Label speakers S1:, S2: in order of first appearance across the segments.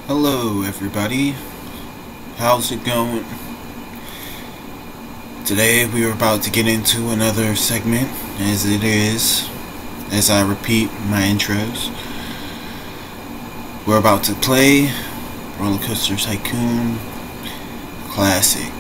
S1: Hello everybody, how's it going? Today we are about to get into another segment, as I repeat my intros. We're about to play Rollercoaster Tycoon Classic.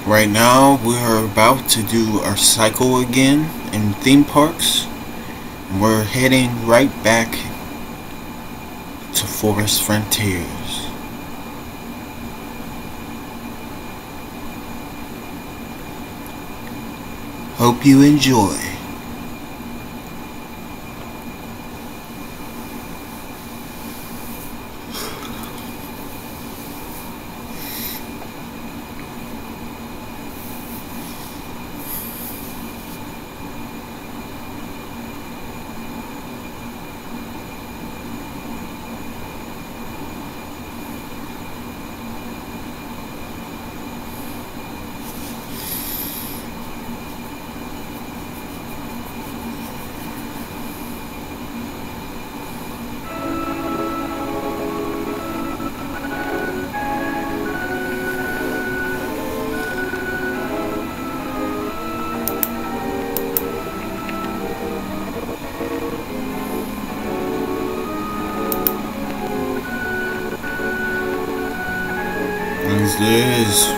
S1: Right now, we are about to do our cycle again in theme parks. We're heading right back to Forest Frontiers. Hope you enjoy.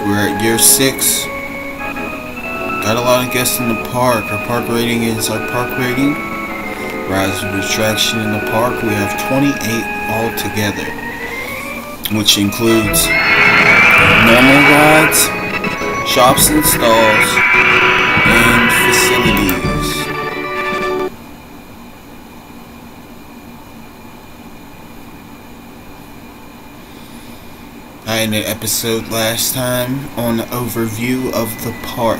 S1: We're at year 6. Got a lot of guests in the park. Our park rating is our park rating. Rise of attraction in the park, we have 28 altogether, which includes normal rides, shops and stalls, and facilities. I ended an episode last time on the overview of the park.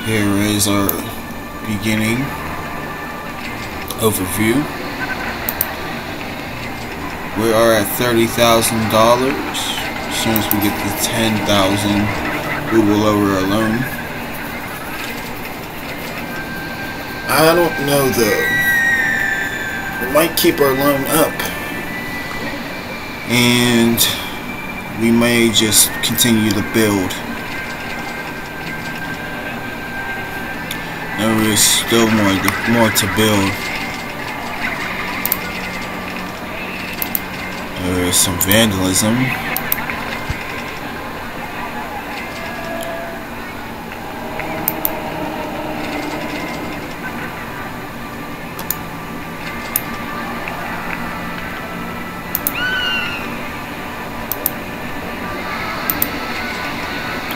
S1: Here is our beginning overview. We are at $30,000. As soon as we get to 10,000, we will lower our loan. I don't know though. We might keep our loan up, and we may just continue to build. There is still more to build. There is some vandalism.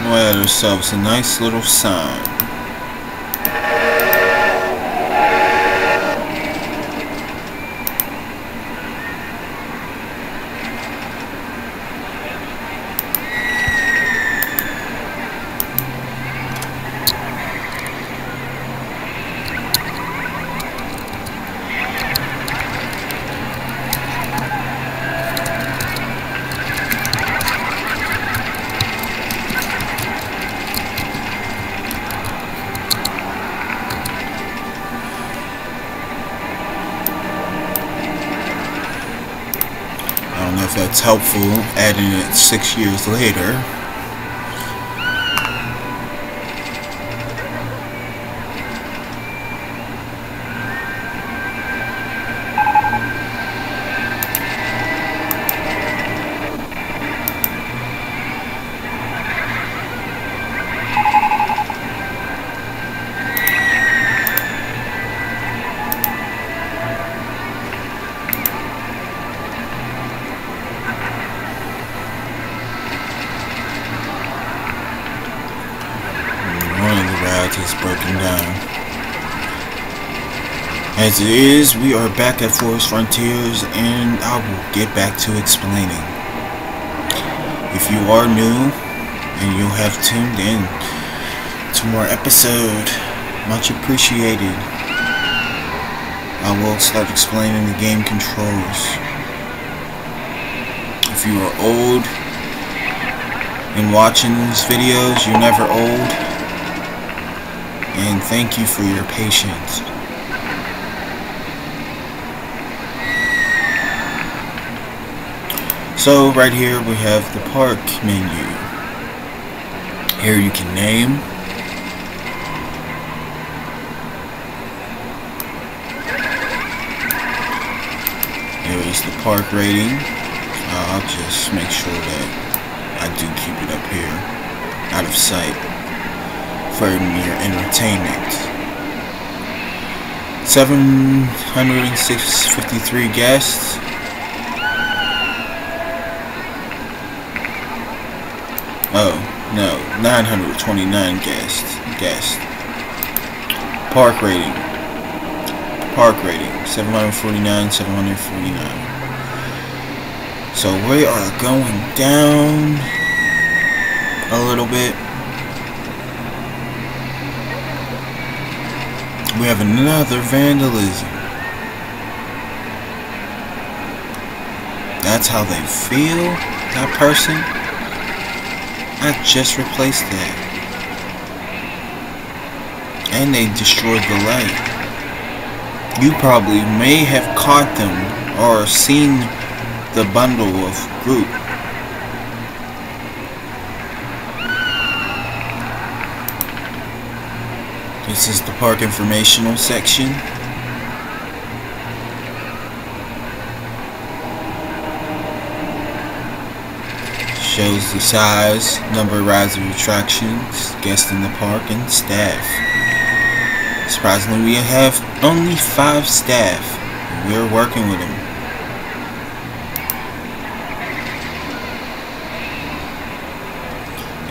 S1: We had ourselves a nice little sign. I don't know if that's helpful, adding it 6 years later. is broken down. As it is, we are back at Forest Frontiers, and I will get back to explaining. If you are new and you have tuned in to more episode, much appreciated. I will start explaining the game controls. If you are old and watching these videos, you're never old, and thank you for your patience. So right here we have the park menu. Here you can name. Here is the park rating. I'll just make sure that I do keep it up here, out of sight, for your entertainment. 753 guests. Oh, no, 929 guests. Park rating. 749, 749. So we are going down a little bit. We have another vandalism. That's how they feel, that person? I just replaced that. And they destroyed the light. You probably may have caught them or seen the bundle of group. This is the park informational section. Shows the size, number of rides and attractions, guests in the park, and staff. Surprisingly, we have only 5 staff. We're working with them.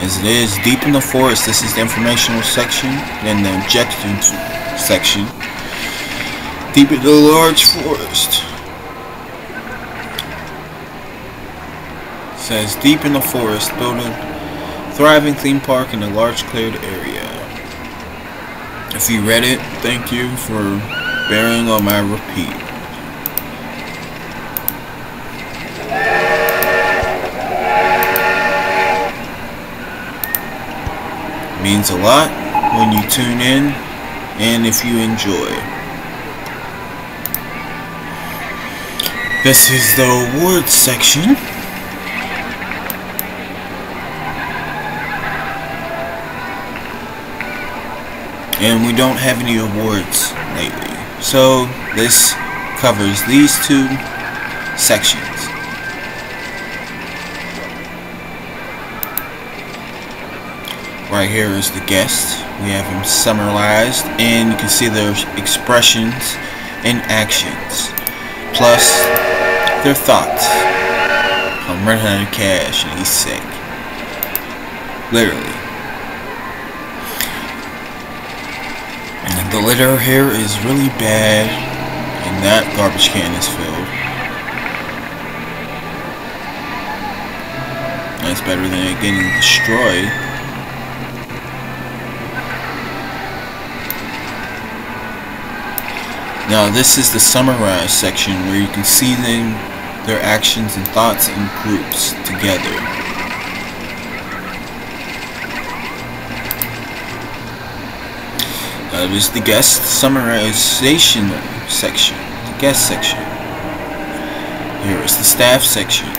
S1: As it is deep in the forest, this is the informational section, then the objectives section. Deep in the large forest. It says deep in the forest, build a thriving theme park in a large cleared area. If you read it, thank you for bearing on my repeat. Means a lot when you tune in and if you enjoy. This is the awards section. And we don't have any awards lately, so this covers these 2 sections. Right here is the guest. We have them summarized, and you can see their expressions and actions, plus their thoughts. I'm running out of cash and he's sick. Literally. And the litter here is really bad, and that garbage can is filled. That's better than it getting destroyed. Now this is the summarized section where you can see them, their actions and thoughts in groups together. That is the guest summarization section, the guest section. Here is the staff section.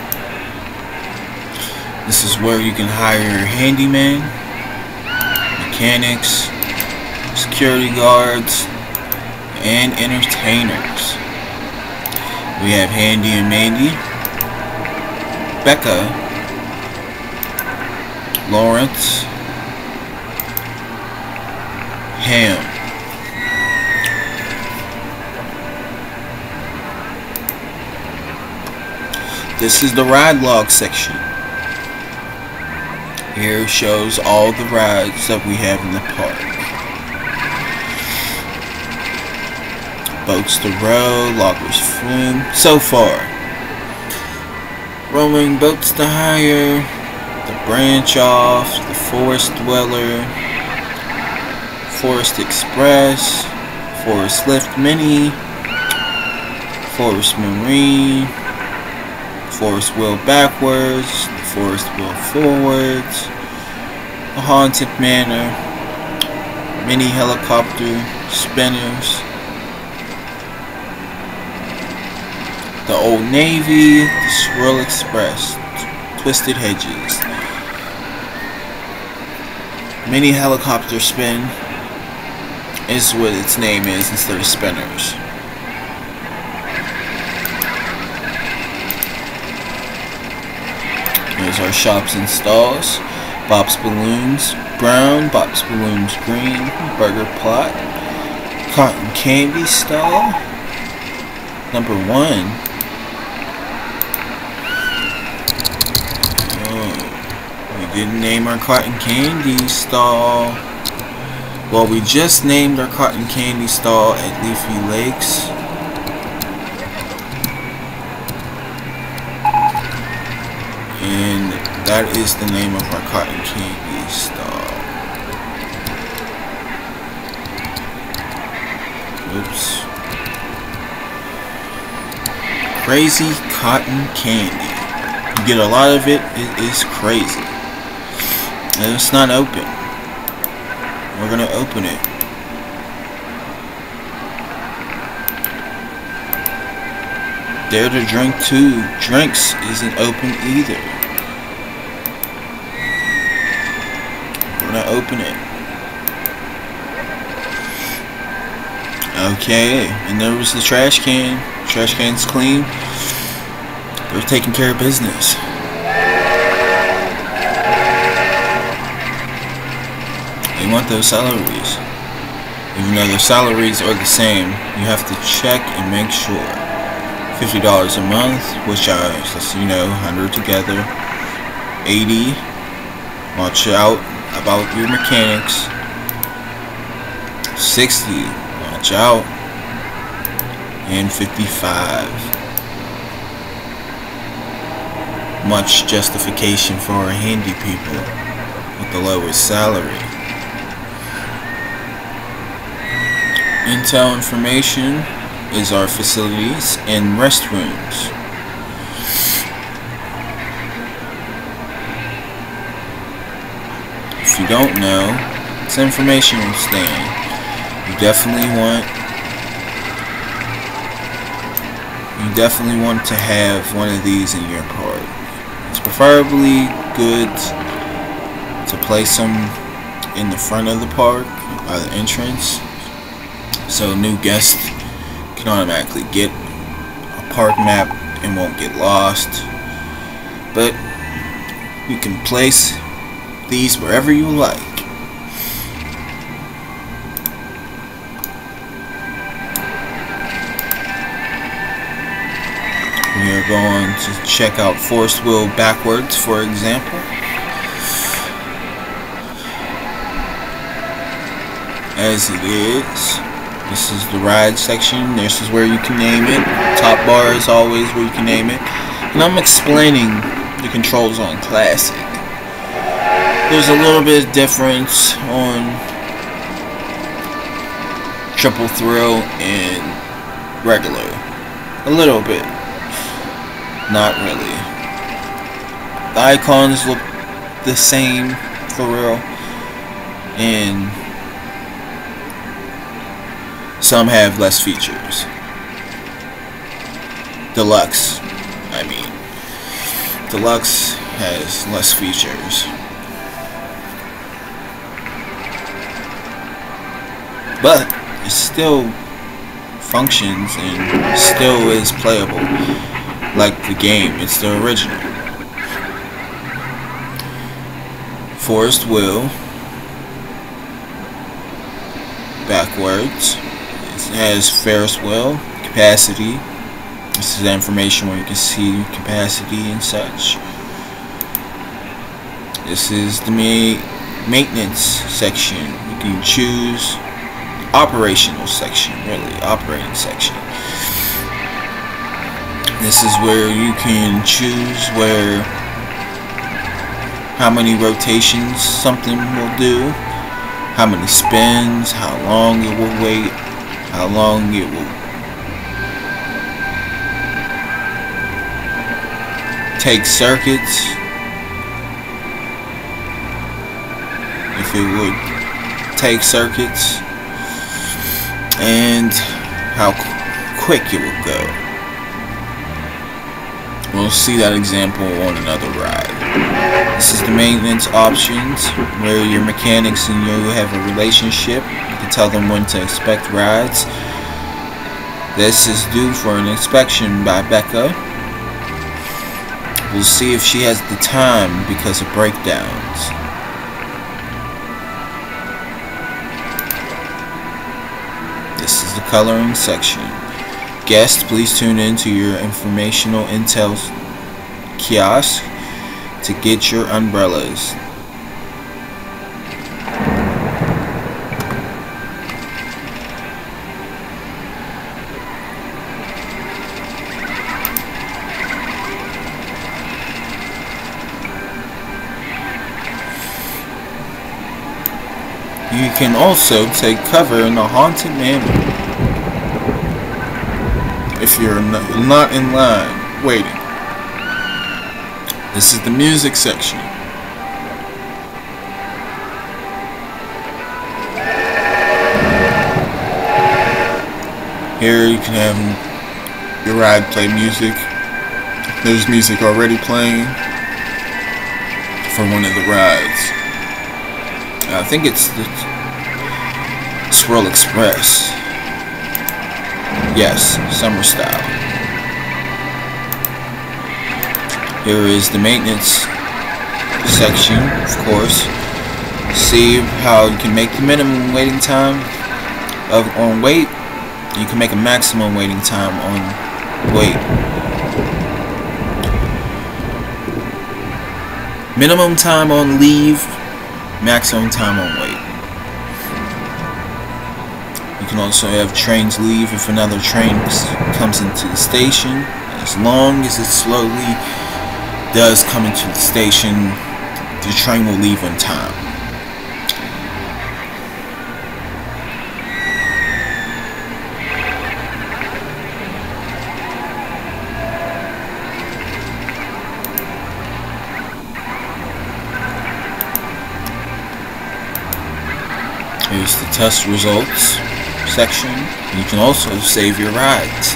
S1: This is where you can hire handymen, mechanics, security guards, and entertainers. We have Handy and Mandy, Becca, Lawrence, Ham. This is the ride log section. Here shows all the rides that we have in the park. boats to row, loggers flume. So far. Rowing boats to hire, the branch off, the forest dweller, forest express, forest lift mini, forest marine, forest wheel backwards, the forest wheel forwards, the haunted manor, mini helicopter spinners, the Old Navy, the Swirl Express, twisted hedges, mini helicopter spin is what its name is instead of spinners. Here's our shops and stalls. Bob's Balloons brown, Bob's Balloons green, burger plot, cotton candy stall, number 1. We didn't name our cotton candy stall. Well, we just named our cotton candy stall at Leafy Lakes. And that is the name of our cotton candy stall. Oops. Crazy cotton candy. You get a lot of it. It is crazy. And it's not open. We're gonna open it. Dare to Drink 2 Drinks isn't open either. We're gonna open it. Okay, and there was the trash can. Trash can's clean. They're taking care of business. You want those salaries. Even though their salaries are the same, you have to check and make sure. $50 a month, which are, you know, 100 together. 80. Watch out about your mechanics. 60. Watch out. And 55. Much justification for our handy people with the lowest salary. Intel information is our facilities and restrooms. If you don't know, it's informational stand. You definitely want to have one of these in your park. It's preferably good to place them in the front of the park by the entrance, so new guests can automatically get a park map and won't get lost. But you can place these wherever you like. We are going to check out Forest Wheel backwards, for example. As it is. This is the ride section. This is where you can name it. Top bar is always where you can name it. And I'm explaining the controls on Classic. There's a little bit of difference on Triple Thrill and regular. A little bit. Not really. The icons look the same for real. And some have less features. Deluxe, I mean. Deluxe has less features. But it still functions and still is playable. Like the game, it's the original. Forest Wheel backwards. It has Ferris wheel, capacity. This is the information where you can see capacity and such. This is the maintenance section. You can choose operational section, really, operating section. This is where you can choose how many rotations something will do, how many spins, how long it will wait, how long it will take circuits, if it would take circuits, and how quick it will go. We'll see that example on another ride. This is the maintenance options, where your mechanics and you have a relationship. You can tell them when to inspect rides. This is due for an inspection by Becca. We'll see if she has the time because of breakdowns. This is the coloring section. Guests, please tune in to your informational intel kiosk to get your umbrellas. You can also take cover in a haunted manor if you're not in line waiting. This is the music section. Here you can have your ride play music. There's music already playing for one of the rides. I think it's the Swirl Express. Yes, summer style. Here is the maintenance section, of course. See how you can make the minimum waiting time on wait. You can make a maximum waiting time on wait. Minimum time on leave, maximum time on wait. You can also have trains leave if another train comes into the station. As long as it slowly does come into the station, the train will leave on time. Here's the test results section. You can also save your rides.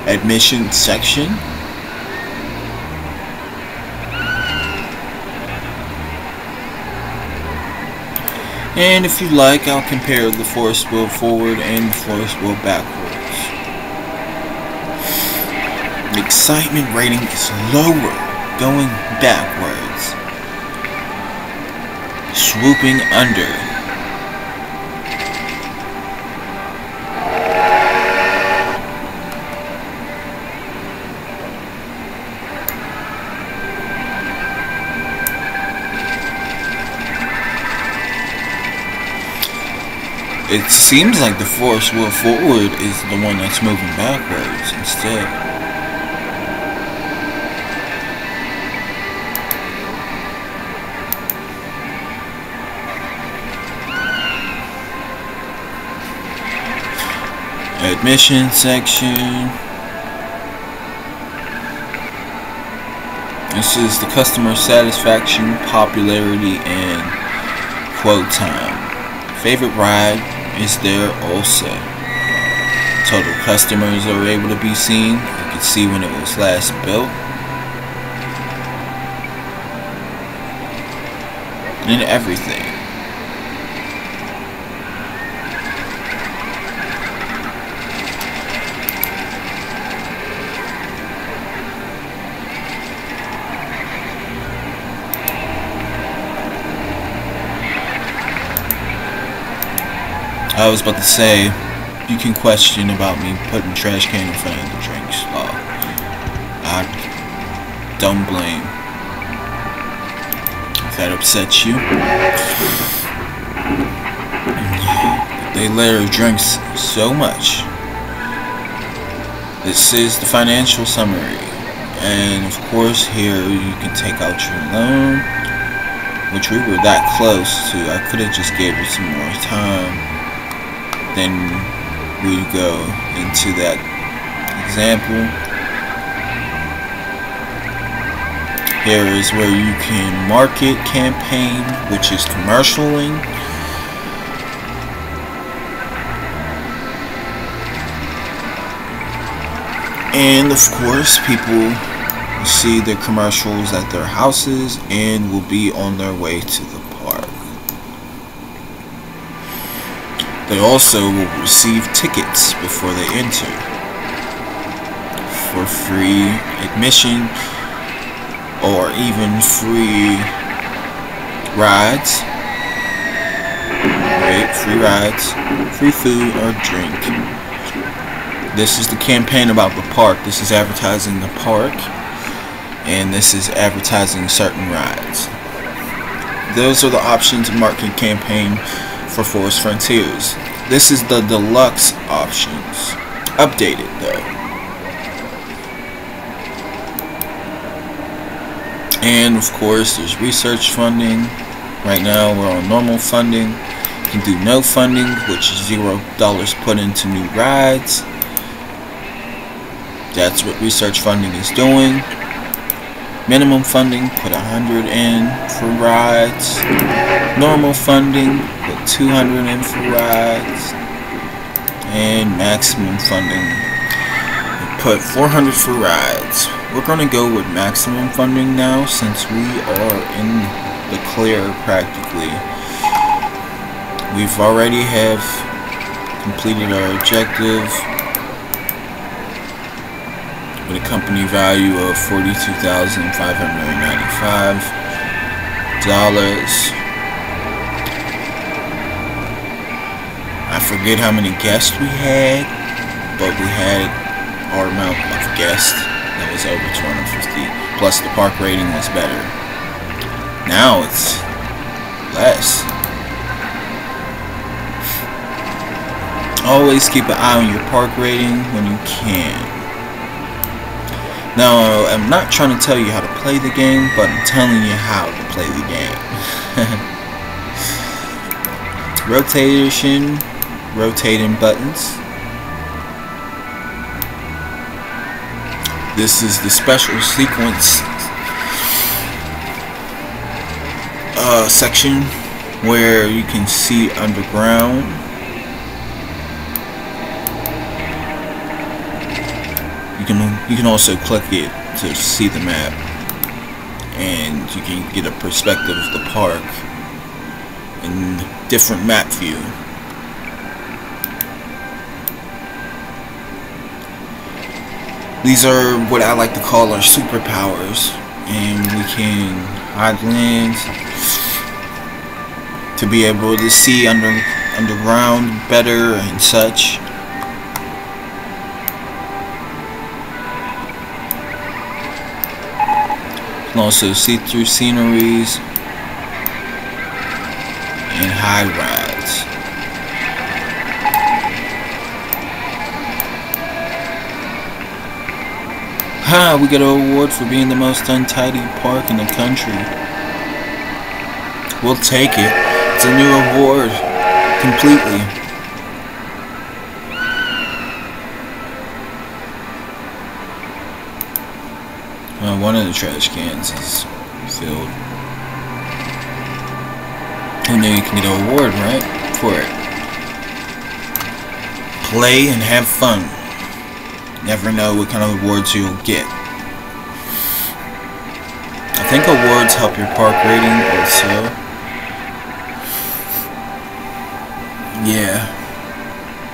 S1: Admission section. And if you like, I'll compare the force wheel forward and the force wheel backwards. The excitement rating is lower going backwards. Swooping under. It seems like the force wheel forward is the one that's moving backwards instead. Admission section. This is the customer satisfaction, popularity, and quote time. Favorite ride is there also. Total customers are able to be seen. You can see when it was last built. And everything. I was about to say, you can question about me putting trash can in front of the drinks. don't blame. If that upsets you. They let her drink so much. This is the financial summary. And of course here you can take out your loan, which we were that close to. I could have just gave her some more time. Then we go into that example. Here is where you can market campaign, which is commercialing. And of course, people will see the commercials at their houses and will be on their way to the park. They also will receive tickets before they enter for free admission or even free rides. Right, free rides, free food or drink. This is the campaign about the park. This is advertising the park, and this is advertising certain rides. Those are the options of marketing campaign for Forest Frontiers. This is the deluxe options, updated though. And of course, there's research funding. Right now, we're on normal funding. You can do no funding, which is $0 put into new rides. That's what research funding is doing. Minimum funding, put 100 in for rides. Normal funding, put 200 in for rides. And maximum funding, put 400 for rides. We're going to go with maximum funding now, since we are in the clear practically. We've already have completed our objective with a company value of $42,595. I forget how many guests we had, but we had our amount of guests that was over 250, plus the park rating was better. Now it's less. Always keep an eye on your park rating when you can. Now, I'm not trying to tell you how to play the game, but I'm telling you how to play the game. Rotating buttons. This is the special sequence section where you can see underground. You can also click it to see the map, and you can get a perspective of the park in different map view. These are what I like to call our superpowers, and we can hide lands to be able to see underground better and such. You can also see through sceneries and hide rides. We got an award for being the most untidy park in the country. We'll take it. It's a new award. Completely. One of the trash cans is filled. And then you can get an award, right? For it. Play and have fun. Never know what kind of awards you'll get. I think awards help your park rating also. Yeah.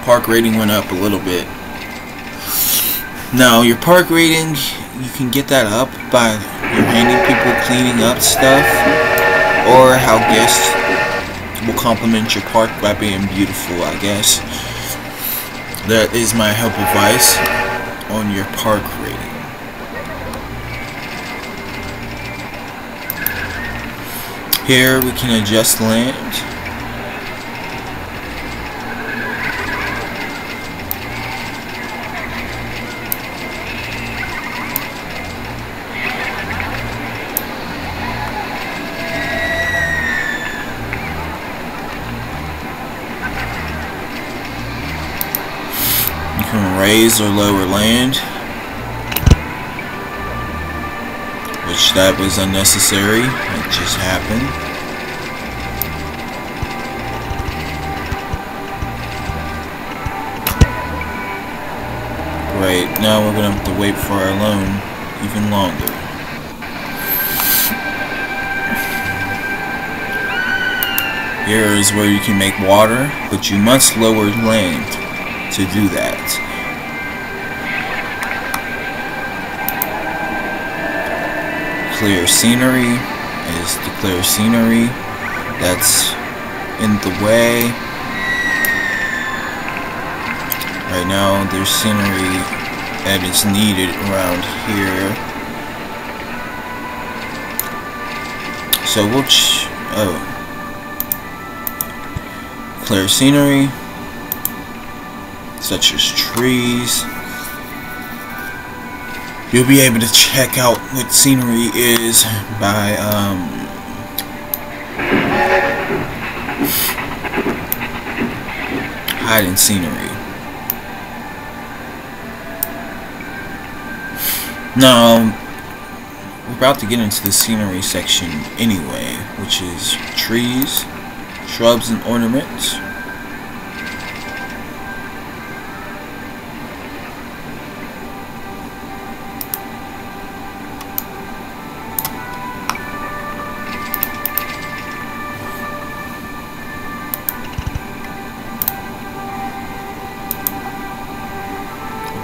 S1: Park rating went up a little bit. Now, your park rating, you can get that up by your handy people cleaning up stuff, or how guests will compliment your park by being beautiful, I guess. That is my help advice on your park rating. Here we can adjust land. You can raise or lower land, which that was unnecessary. It just happened. Great, now we're gonna have to wait for our loan even longer. Here is where you can make water, but you must lower land to do that. Clear scenery is the clear scenery that's in the way. Right now there's scenery that is needed around here. So clear scenery such as trees. You'll be able to check out what scenery is by hiding scenery. Now we're about to get into the scenery section anyway, which is trees, shrubs, and ornaments.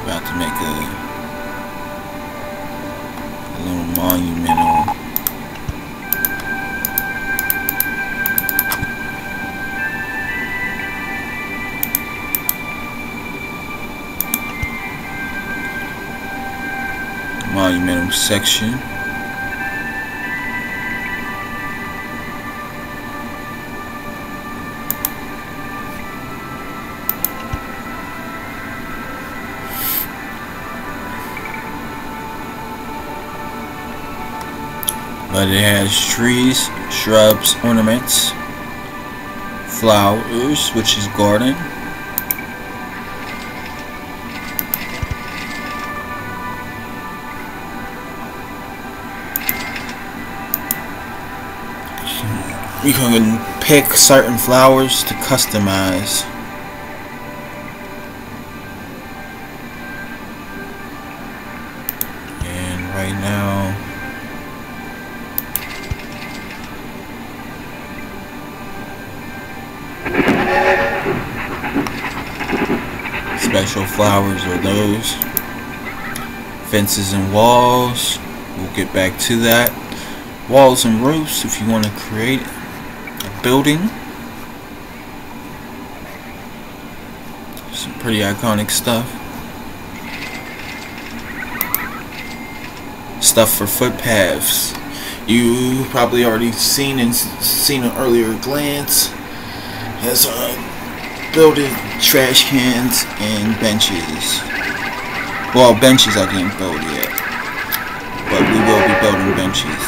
S1: About to make a little monumental section. But it has trees, shrubs, ornaments, flowers, which is garden, you can pick certain flowers to customize. And right now special flowers are those. Fences and walls, we'll get back to that. Walls and roofs if you want to create a building. Some pretty iconic stuff. Stuff for footpaths. You probably already seen an earlier glance. Has building trash cans and benches. Well, benches I didn't build yet, but we will be building benches.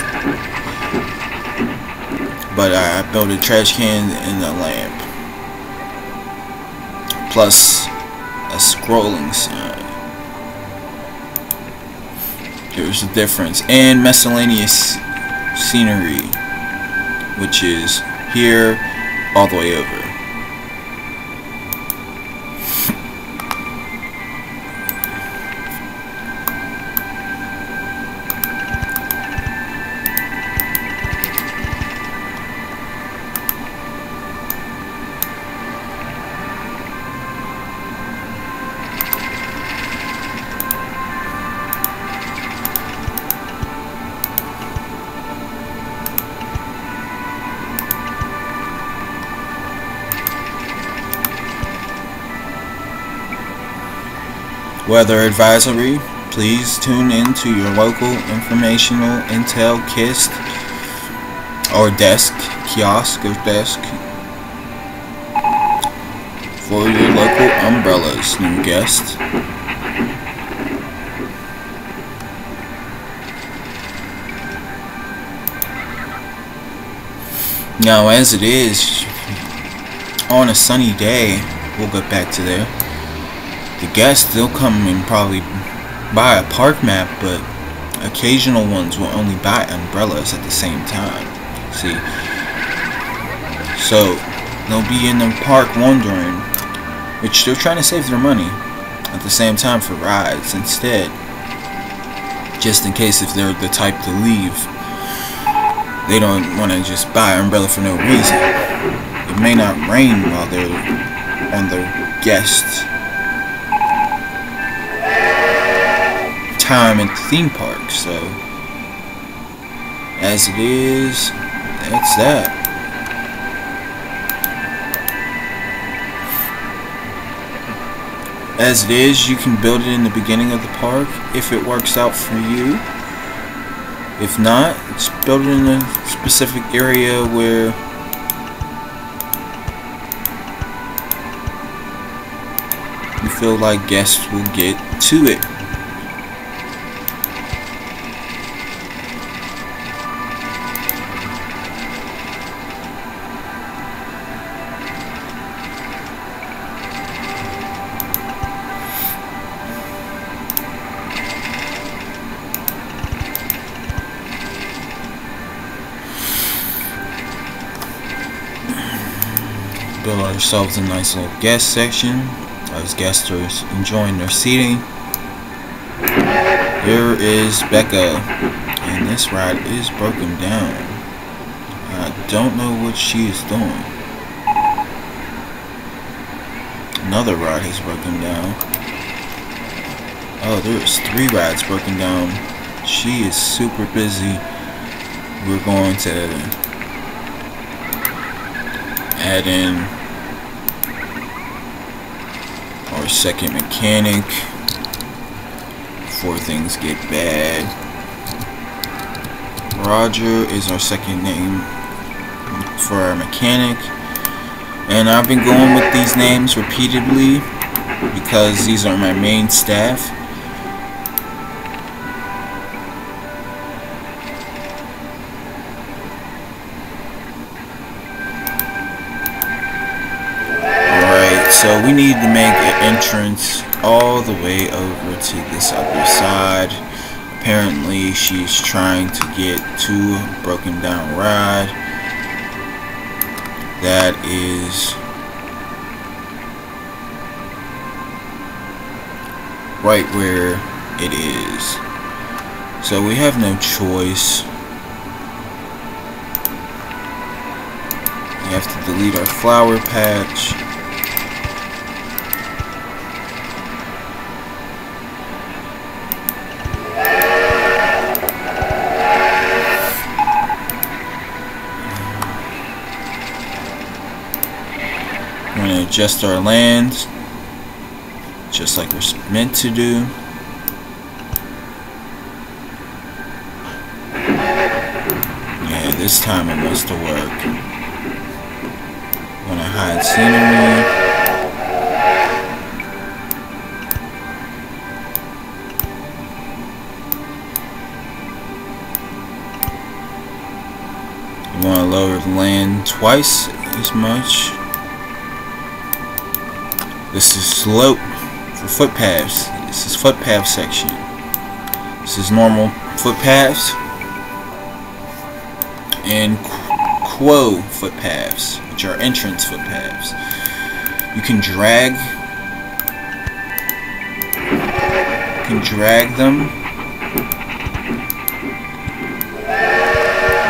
S1: But I built a trash can and a lamp, plus a scrolling sign. There's a difference. And miscellaneous scenery, which is here all the way over. Weather advisory. Please tune in to your local informational intel kist or desk, kiosk or desk for your local umbrellas, new guest. Now, as it is, on a sunny day, we'll get back to there. The guests, they'll come and probably buy a park map, but occasional ones will only buy umbrellas at the same time. See? So, they'll be in the park wandering, which they're trying to save their money at the same time for rides instead. Just in case if they're the type to leave, they don't want to just buy an umbrella for no reason. It may not rain while they're on their guest time at the theme park, so as it is, that's that. As it is, you can build it in the beginning of the park if it works out for you. If not, just build it in a specific area where you feel like guests will get to it. Build ourselves a nice little guest section as guests are enjoying their seating. Here is Becca, and this ride is broken down. I don't know what she is doing. Another ride is broken down. Oh, there's 3 rides broken down. She is super busy. We're going to add in our second mechanic before things get bad. Roger is our second name for our mechanic, and I've been going with these names repeatedly because these are my main staff. So we need to make an entrance all the way over to this other side. Apparently she's trying to get to a broken down ride that is right where it is. So we have no choice. We have to delete our flower patch. We're going to adjust our land just like we're meant to do. Yeah, this time it must have worked. I'm going to hide scenery. You want to lower the land twice as much. This is slope for footpaths. This is footpath section. This is normal footpaths and quo footpaths, which are entrance footpaths. You can drag them,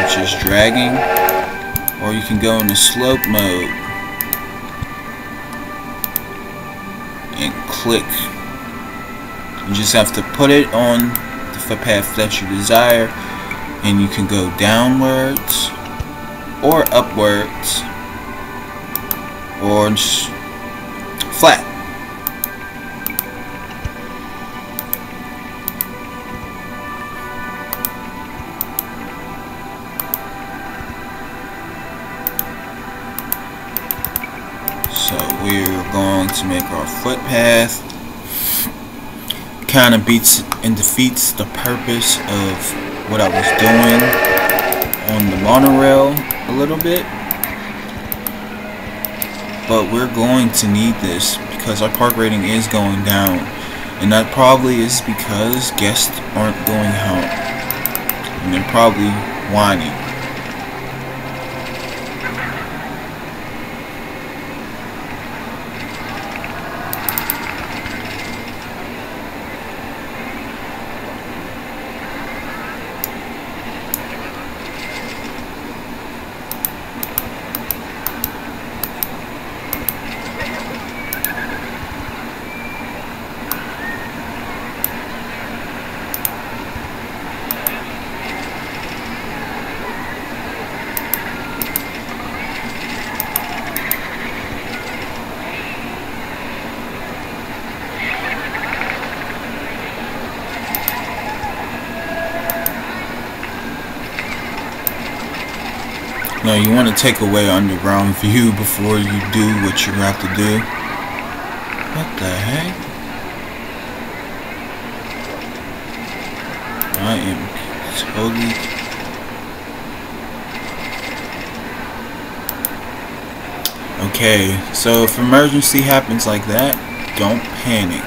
S1: which is dragging, or you can go into slope mode and click. You just have to put it on the footpath that you desire, and you can go downwards or upwards or just flat. to make our footpath. Kind of beats and defeats the purpose of what I was doing on the monorail a little bit. But we're going to need this because our park rating is going down. And that probably is because guests aren't going home. And they're probably whining. Now you want to take away underground view before you do what you have to do. What the heck? I am totally... Okay, so if emergency happens like that, don't panic.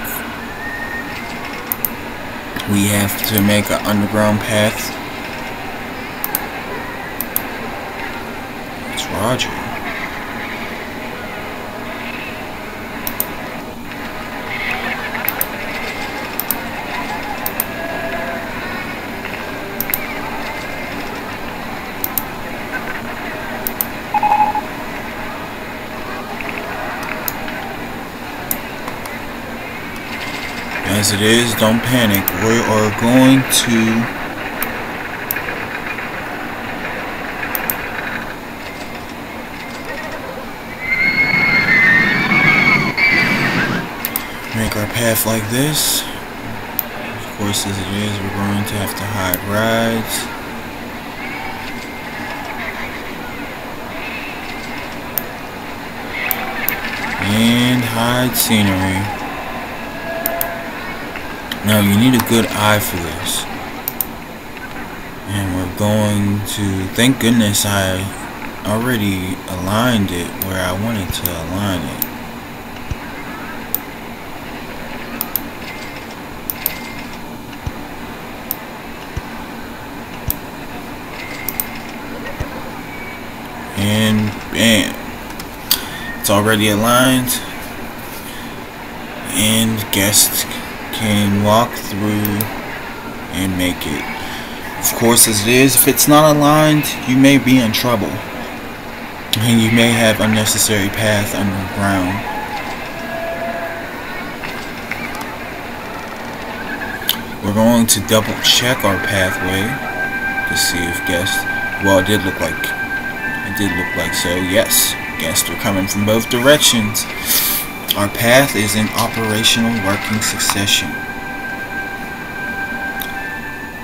S1: We have to make an underground path. Roger. As it is, don't panic. We are going to make our path like this. Of course, as it is, we're going to have to hide rides. And hide scenery. Now you need a good eye for this. And we're going to, thank goodness I already aligned it where I wanted to align it. And bam, it's already aligned, and guests can walk through and make it. Of course, as it is, if it's not aligned, you may be in trouble, and you may have unnecessary path underground. We're going to double check our pathway to see if guests, well, it did look like so. Yes, guests are coming from both directions. Our path is in operational working succession.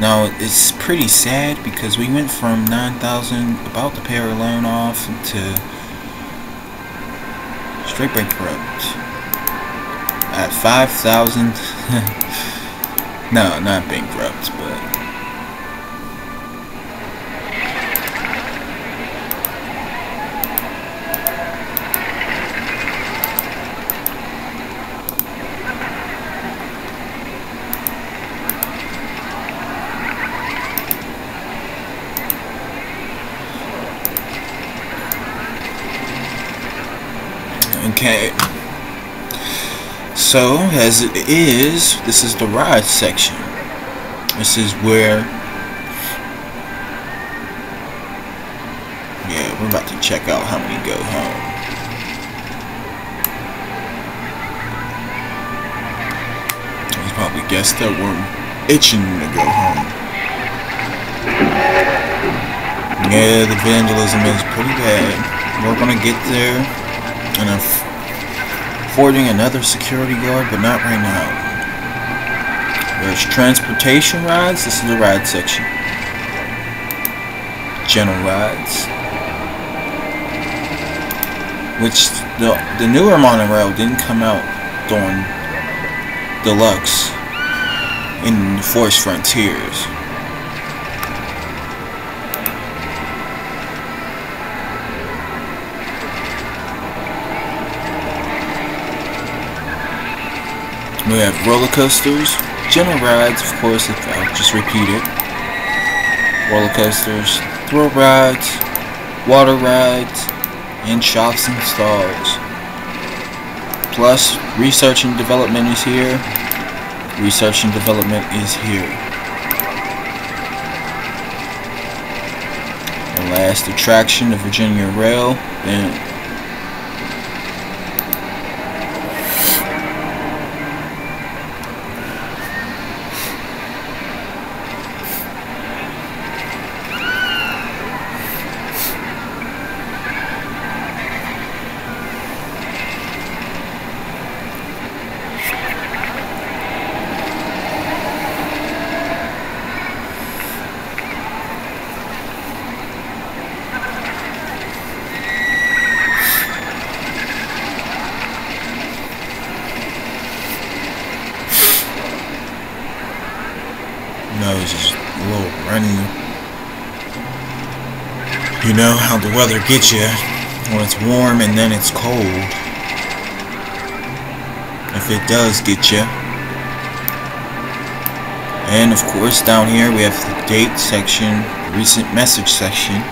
S1: Now it's pretty sad because we went from 9,000, about to pay our loan off, to straight bankrupt at 5,000. No, not bankrupt, but okay, so as it is, this is the ride section. This is where, yeah, we're about to check out how many go home. There's probably guests that were itching to go home. Yeah, the vandalism is pretty bad. We're gonna get there. And I'm affording another security guard, but not right now. There's transportation rides. This is the ride section. General rides. which the newer monorail didn't come out during Deluxe in Forest Frontiers. We have roller coasters, general rides, of course, I'll just repeat it. Roller coasters, thrill rides, water rides, and shops and stalls. Plus, research and development is here. Research and development is here. The last attraction, the Virginia Rail, then it's just a little runny. You know how the weather gets you when it's warm and then it's cold. If it does get you. And of course down here we have the date section, recent message section.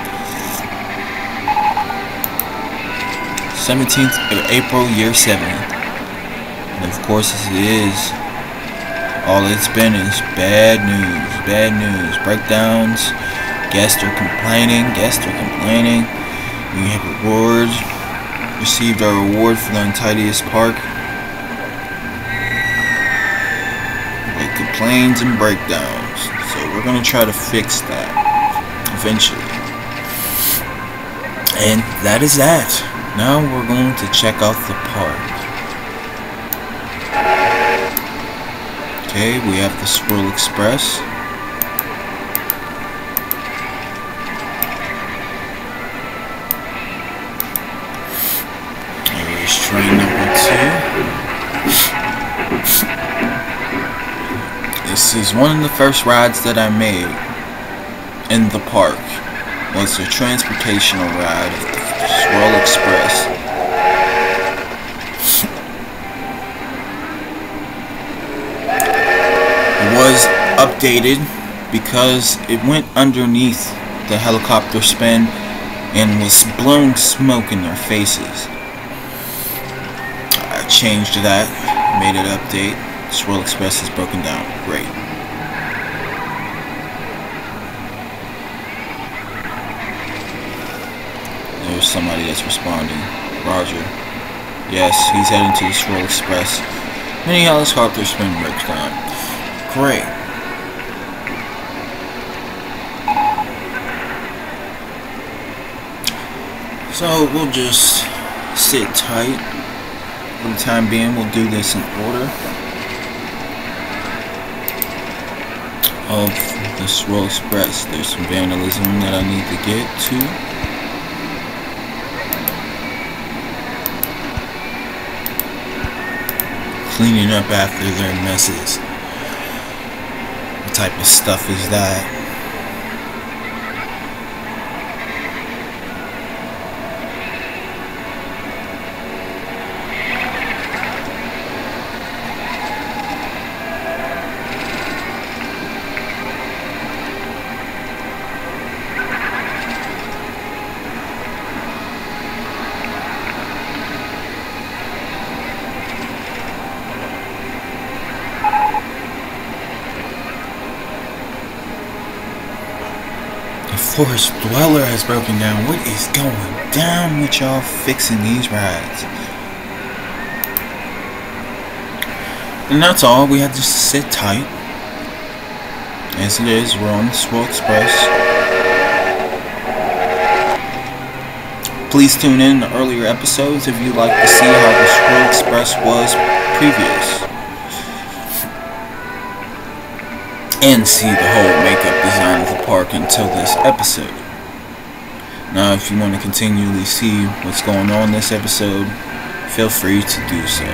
S1: 17th of April, year 7. And of course it is. All it's been is bad news, breakdowns, guests are complaining. We have rewards, received our reward for the untidiest park. It complains and breakdowns, so we're going to try to fix that, eventually. And that is that. Now we're going to check out the park. Okay, we have the Swirl Express. Here's train number 2. This is one of the first rides that I made in the park. Was a transportational ride of the Swirl Express. Was updated because it went underneath the helicopter spin and was blowing smoke in their faces. I changed that, made it update. Swirl Express is broken down. Great. There's somebody that's responding. Roger. Yes, he's heading to the Swirl Express. Mini helicopter spin breaks down. Great. So we'll just sit tight. For the time being, we'll do this in order of the Swirl Express. There's some vandalism that I need to get to. Cleaning up after their messes. What type of stuff is that? Forest Dweller has broken down. What is going down with y'all fixing these rides? And that's all. We have to sit tight. As it is, we're on the Swirl Express. Please tune in to earlier episodes if you'd like to see how the Swirl Express was previous. And see the whole makeup design of the park until this episode. Now, if you want to continually see what's going on in this episode, feel free to do so.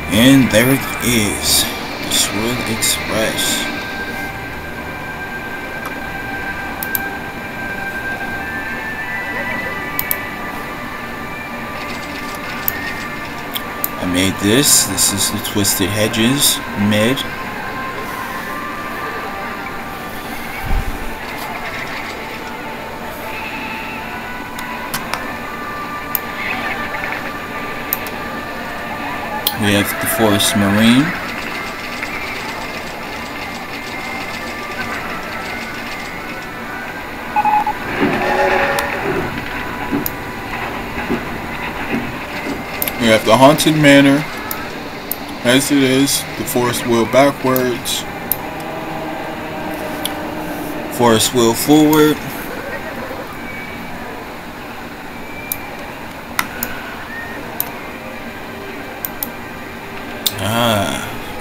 S1: And there it is, the Swirl Express. I made this. This is the Twisted Hedges mid. We have the Forest Marine. We have the Haunted Manor, as it is, the Forest Wheel backwards, Forest Wheel forward,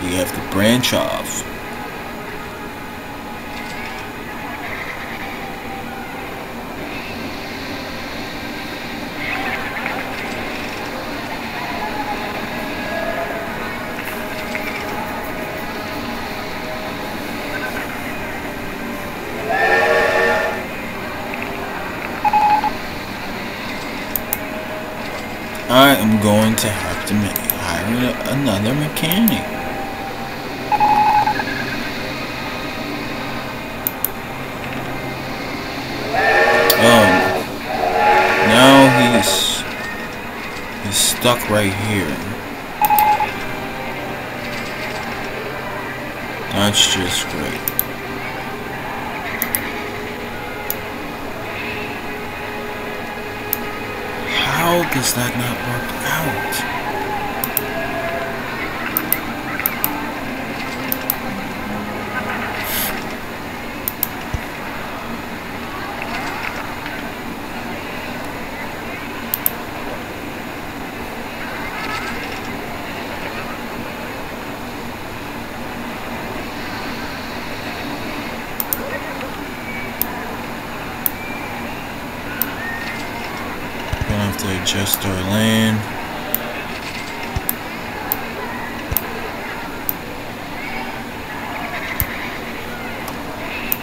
S1: we have the branch off. I am going to have to hire another mechanic. Now he's stuck right here. That's just great. How does that not work out? To adjust our land.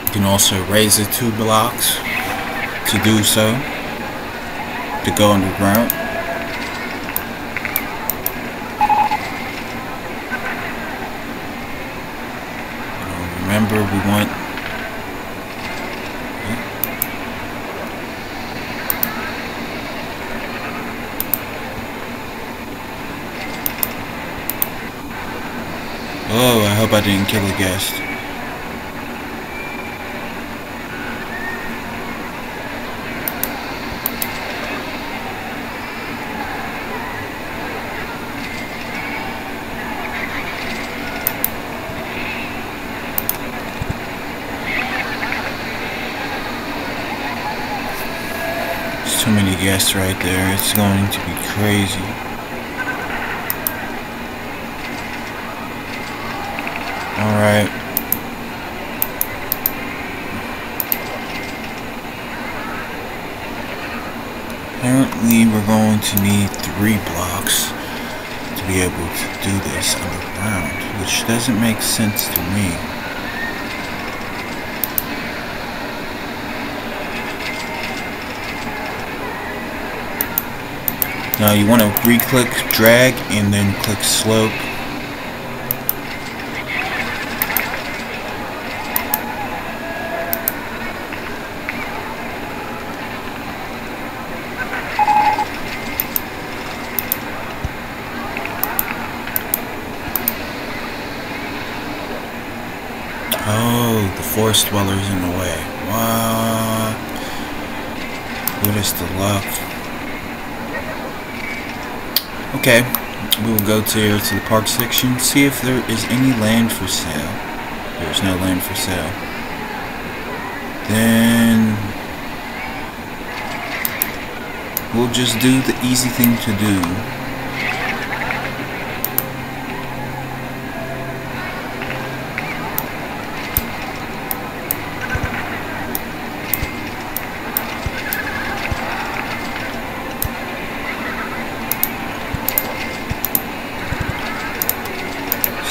S1: You can also raise it 2 blocks to do so, to go underground. Remember, we want oh, I hope I didn't kill a guest. There's too many guests right there. It's going to be crazy. Alright. Apparently we're going to need 3 blocks to be able to do this underground, which doesn't make sense to me. Now you want to re-click drag and then click slope. Oh, the forest dweller's in the way. What? What is the luck? Okay, we will go to the park section, see if there is any land for sale. There's no land for sale. Then we'll just do the easy thing to do.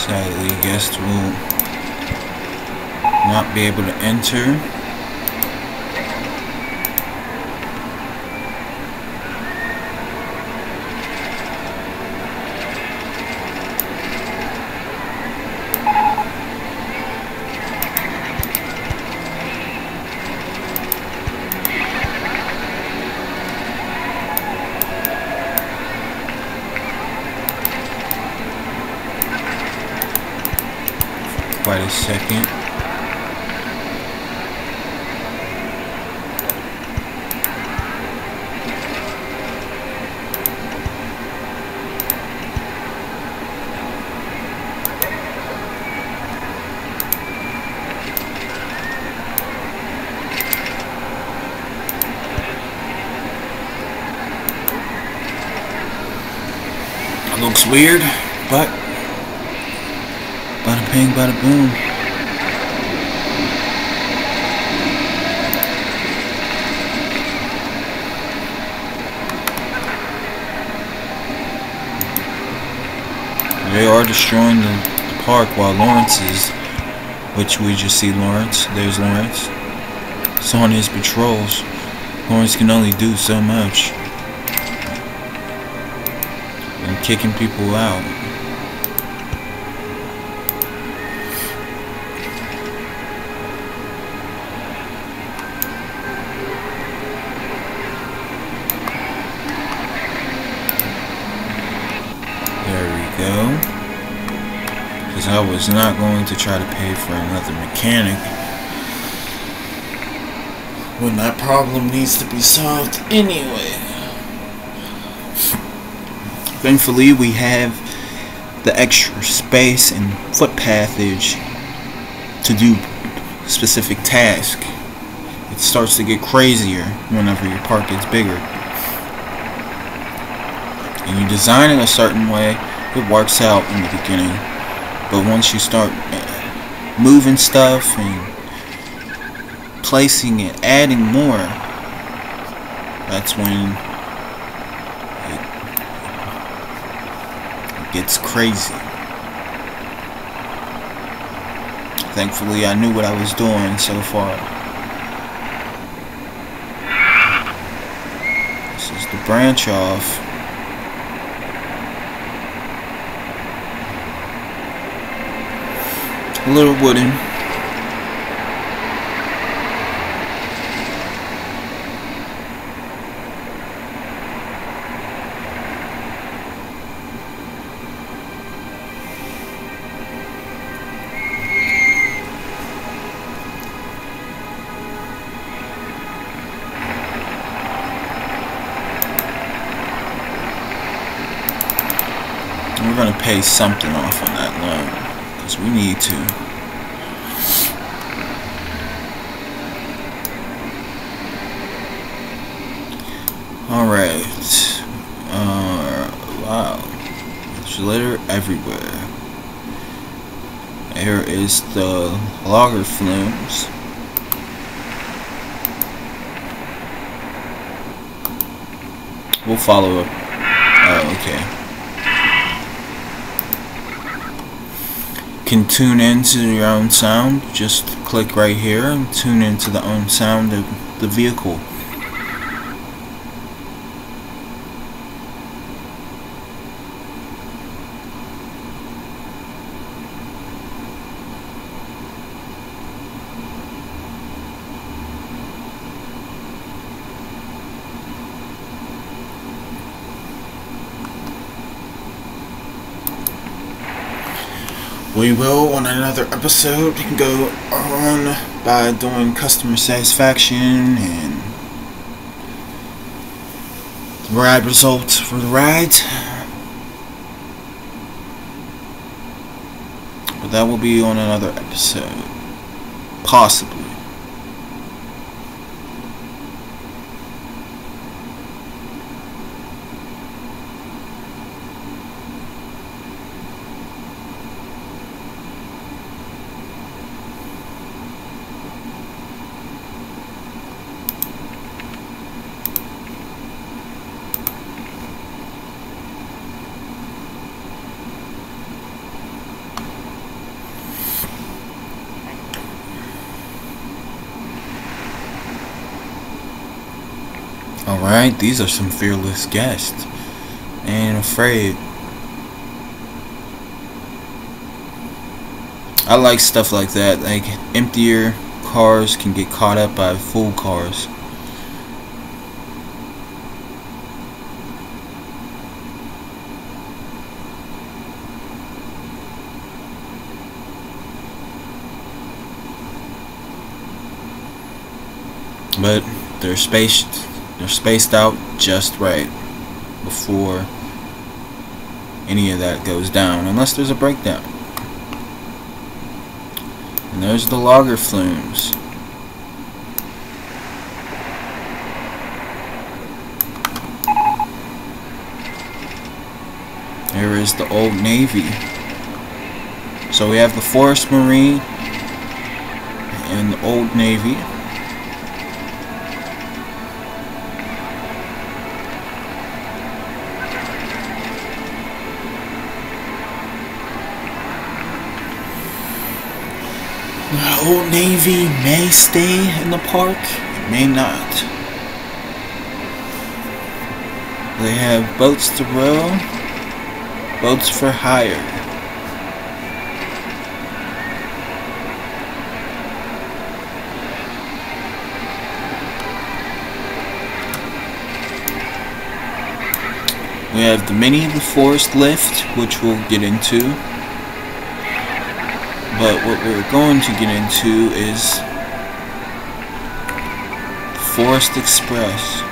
S1: Sadly, guests will not be able to enter. Quite a second. It looks weird, but bada bing, bada boom. They are destroying the park while Lawrence is, which we just see Lawrence. There's Lawrence. So on his patrols, Lawrence can only do so much. And kicking people out. Because I was not going to try to pay for another mechanic when that problem needs to be solved anyway. Thankfully, we have the extra space and footpathage to do specific tasks. It starts to get crazier whenever your park gets bigger. And you design it a certain way, it works out in the beginning. But once you start moving stuff and placing it, adding more, that's when it gets crazy. Thankfully, I knew what I was doing so far. This is the branch off. A little wooden. We're going to pay something off on that loan, because we need to. Alright. Wow. There's litter everywhere. Here is the logger flumes. We'll follow up. Oh, okay. Can tune into your own sound. Just click right here and tune into the own sound of the vehicle. We will, on another episode, go on by doing customer satisfaction and ride results for the rides. But that will be on another episode. Possibly. Alright, these are some fearless guests. Ain't afraid. I like stuff like that. Like, emptier cars can get caught up by full cars. But they're spaced out just right before any of that goes down, unless there's a breakdown. And there's the lager flumes. There is the Old Navy. So we have the Forest Marine and the Old Navy. The Old Navy may stay in the park, it may not. They have boats to row, boats for hire. We have the Mini the Forest Lift, which we'll get into. But what we're going to get into is Forest Express.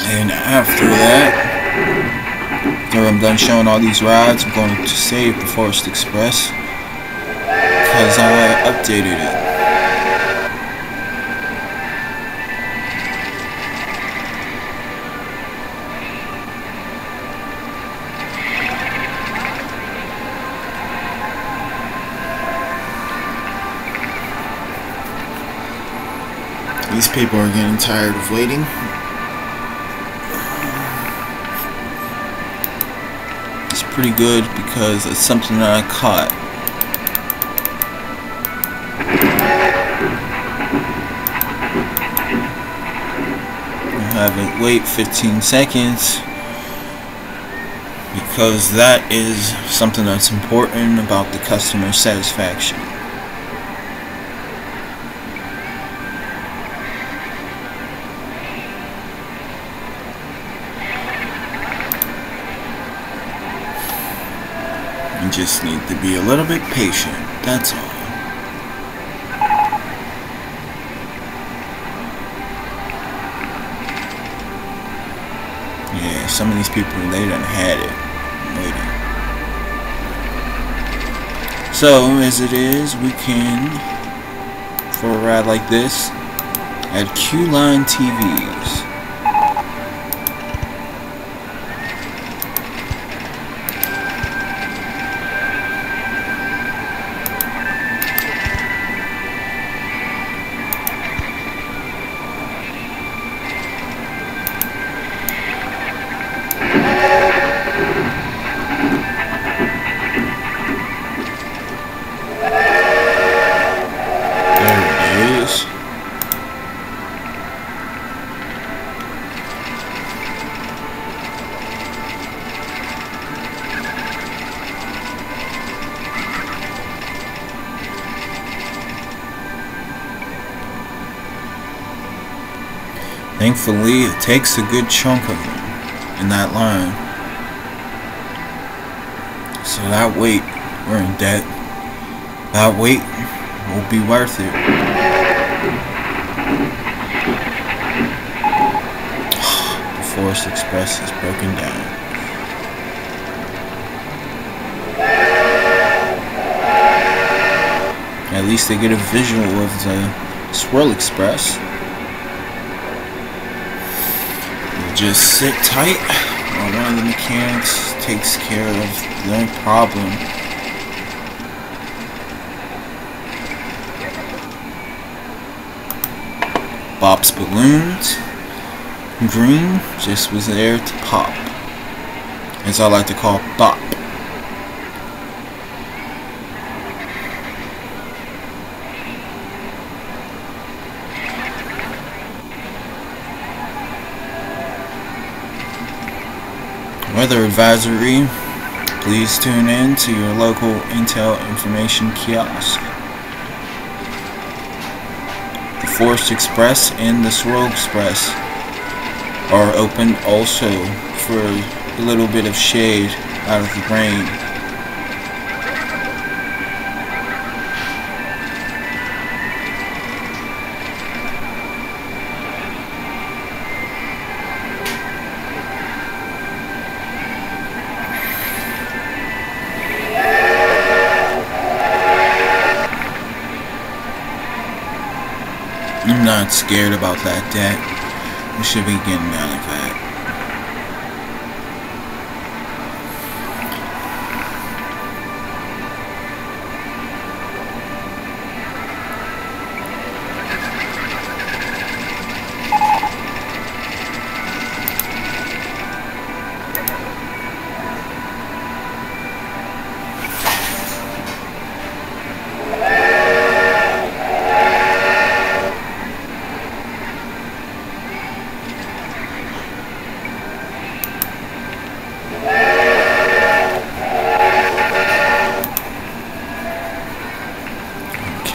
S1: And after that, after I'm done showing all these rides, I'm going to save the Forest Express because I updated it. These people are getting tired of waiting. Pretty good because it's something that I caught. I have it wait 15 seconds because that is something that's important about the customer satisfaction. You just need to be a little bit patient, that's all. Yeah, some of these people, they done had it waiting. So, as it is, we can, for a ride like this, add Q-line TVs. Thankfully, it takes a good chunk of them in that line. So that wait, we're in debt. That wait will be worth it. The Forest Express is broken down. At least they get a visual of the Swirl Express. Just sit tight while one of the mechanics takes care of their problem. Bop's Balloons. Green just was there to pop, as I like to call bop. Weather advisory. Please tune in to your local Intel information kiosk. The Forest Express and the Swirl Express are open also for a little bit of shade out of the rain. I'm not scared about that deck. We should be getting out of that.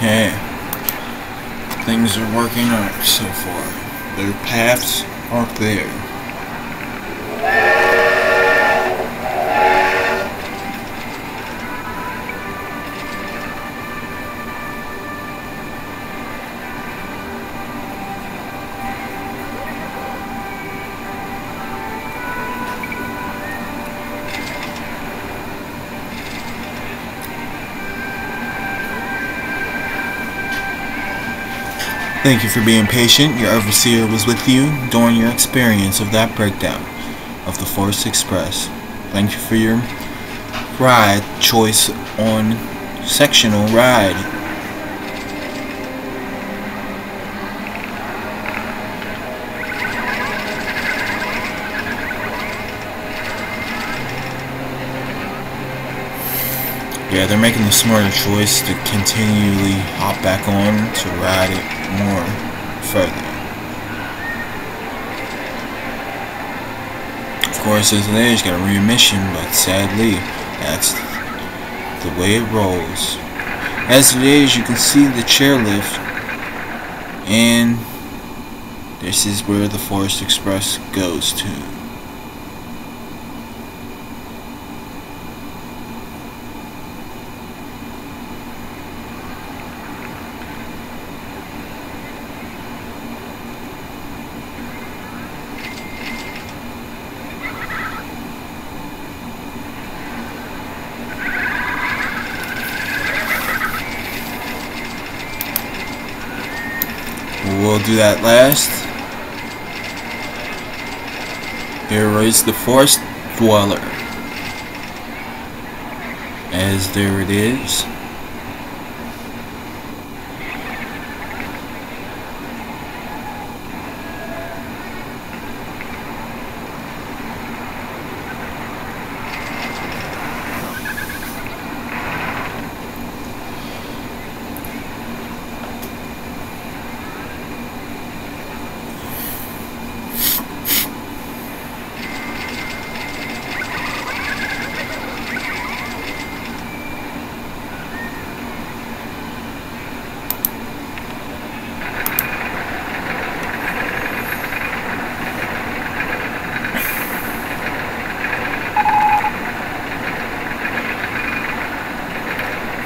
S1: Okay, things are working out so far. Their paths are there. Thank you for being patient. Your overseer was with you during your experience of that breakdown of the Forest Express. Thank you for your ride choice on sectional ride. Yeah, they're making the smarter choice to continually hop back on to ride it more further. Of course, as it is, got a remission, but sadly, that's the way it rolls. As it is, you can see the chairlift, and this is where the Forest Express goes to. We'll do that last. Here is the Forest Dweller. As there it is.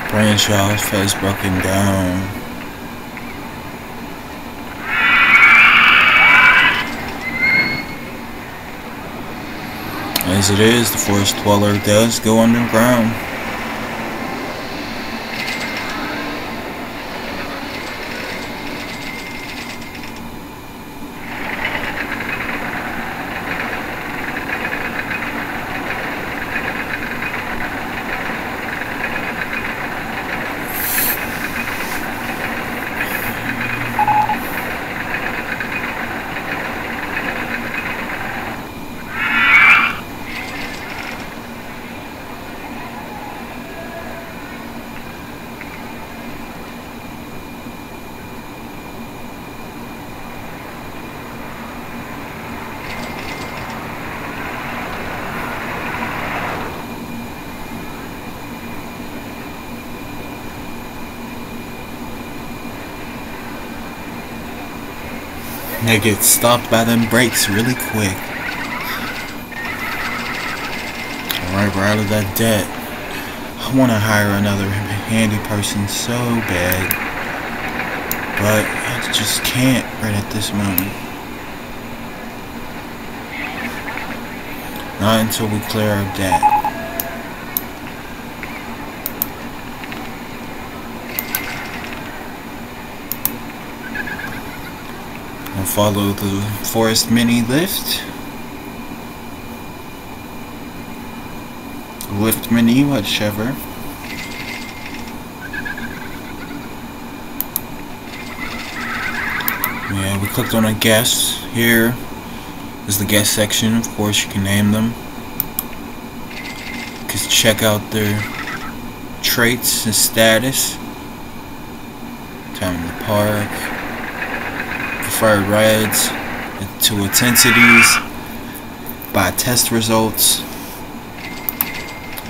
S1: Branch off has broken down. As it is, the Forest Dweller does go underground. They get stopped by them brakes really quick. Alright, we're out of that debt. I want to hire another handy person so bad, but I just can't right at this moment. Not until we clear our debt. I'll follow the forest mini lift. Lift mini, whichever. Yeah, we clicked on a guest. Here is the guest section. Of course, you can name them. Just check out their traits and status. Time in the park. Preferred rides to intensities. By test results.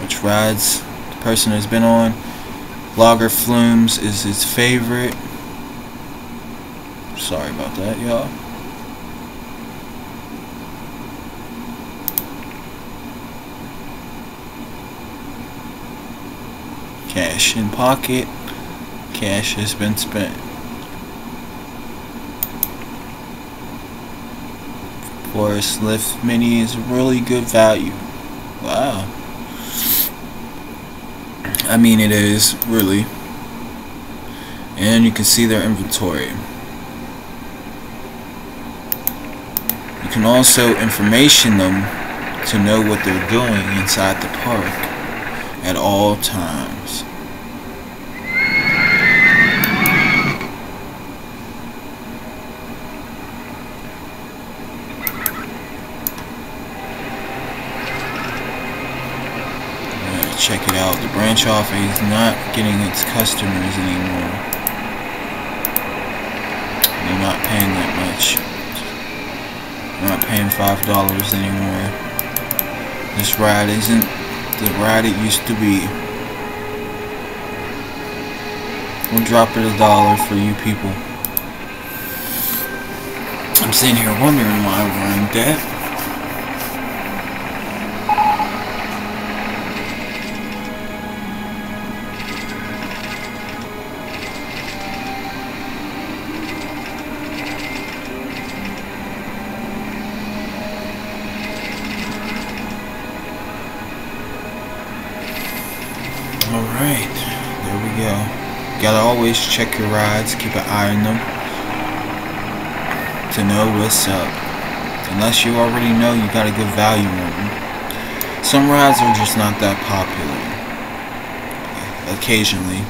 S1: Which rides the person has been on. Logger Flumes is his favorite. Sorry about that, y'all. Cash in pocket. Cash has been spent. Forest Lift Mini is really good value. Wow. I mean, it is, really. And you can see their inventory. You can also information them to know what they're doing inside the park at all times. Check it out. The branch off is not getting its customers anymore. They're not paying that much. They're not paying $5 anymore. This ride isn't the ride it used to be. We'll drop it $1 for you people. I'm sitting here wondering why we're in debt. Alright, there we go. Gotta always check your rides, keep an eye on them to know what's up. Unless you already know you got a good value on them. Some rides are just not that popular. Occasionally.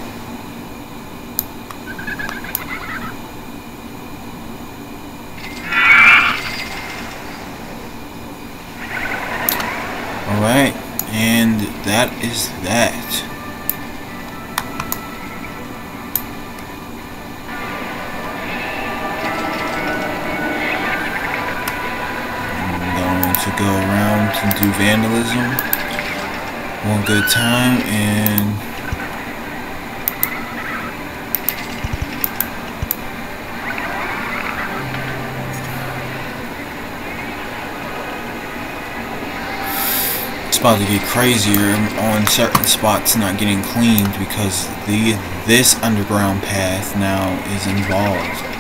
S1: Alright, and that is that. To go around and do vandalism one good time, and it's about to get crazier on certain spots not getting cleaned because this underground path now is involved.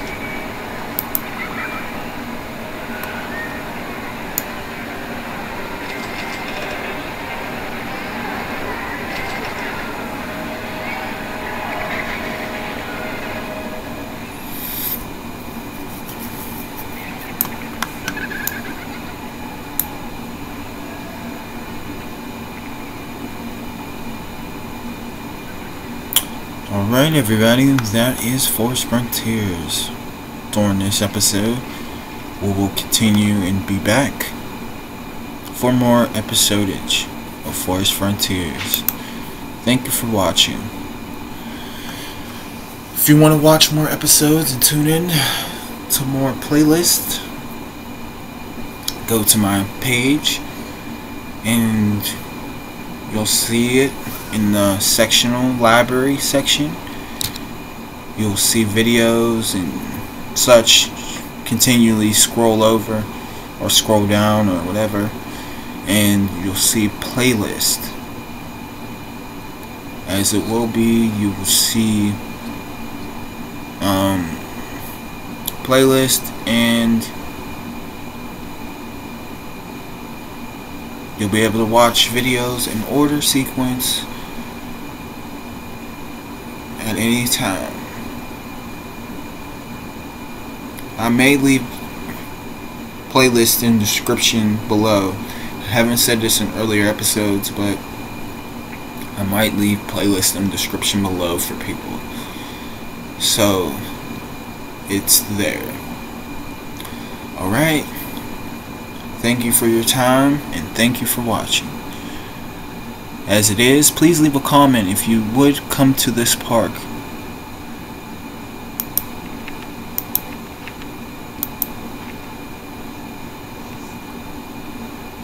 S1: Alright everybody, that is Forest Frontiers. During this episode, we will continue and be back for more episodage of Forest Frontiers. Thank you for watching. If you want to watch more episodes and tune in to more playlists, go to my page and you'll see it in the sectional library section. You'll see videos and such continually scroll over or scroll down or whatever, and you'll see playlist. As it will be, you will see playlist, and you'll be able to watch videos in order sequence at any time. I may leave playlist in description below. I haven't said this in earlier episodes, but I might leave playlist in description below for people, so it's there. Alright, thank you for your time, and thank you for watching. As it is, please leave a comment if you would come to this park.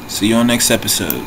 S1: See you on next episode.